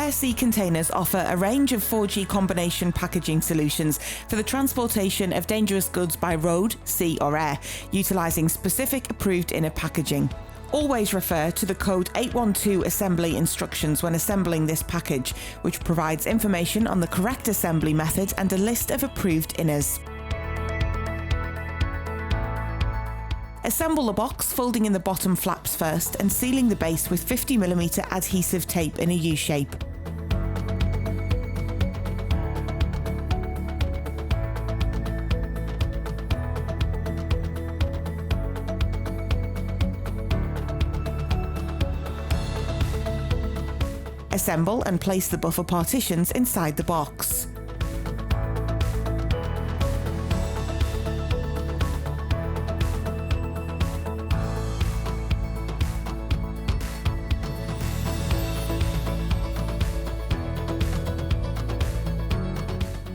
Square C containers offer a range of 4G combination packaging solutions for the transportation of dangerous goods by road, sea or air, utilising specific approved inner packaging. Always refer to the code 812 assembly instructions when assembling this package, which provides information on the correct assembly method and a list of approved inners. Assemble the box, folding in the bottom flaps first and sealing the base with 50mm adhesive tape in a U-shape. Assemble and place the buffer partitions inside the box.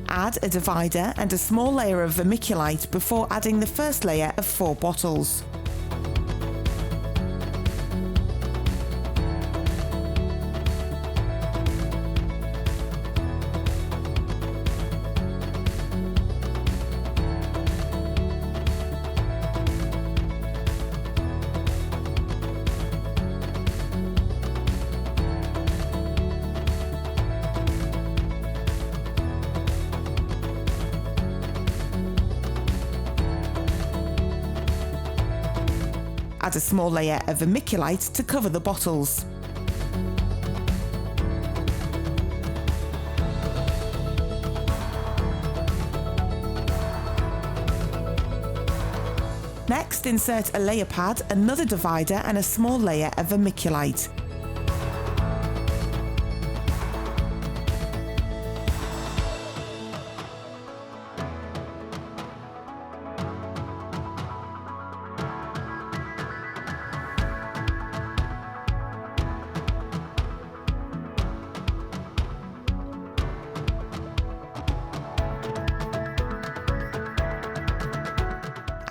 Add a divider and a small layer of vermiculite before adding the first layer of 4 bottles. Add a small layer of vermiculite to cover the bottles. Next, insert a layer pad, another divider and a small layer of vermiculite.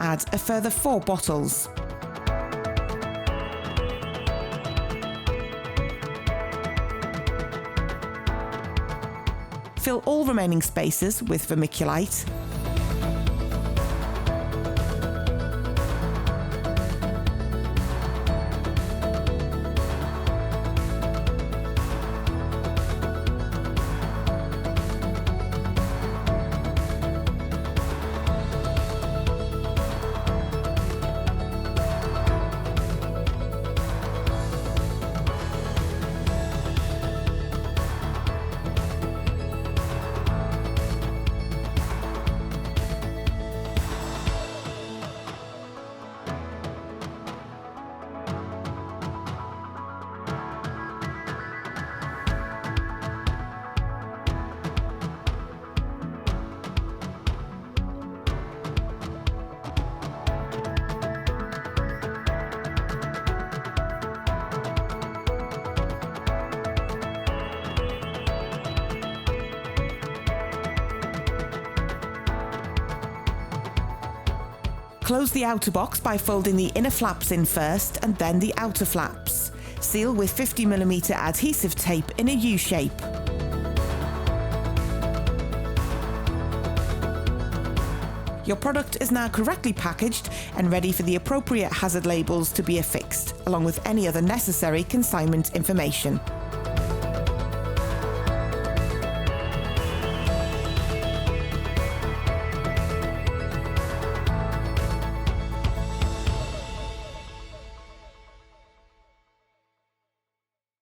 Add a further 4 bottles. Fill all remaining spaces with vermiculite. Close the outer box by folding the inner flaps in first and then the outer flaps. Seal with 50mm adhesive tape in a U-shape. Your product is now correctly packaged and ready for the appropriate hazard labels to be affixed, along with any other necessary consignment information.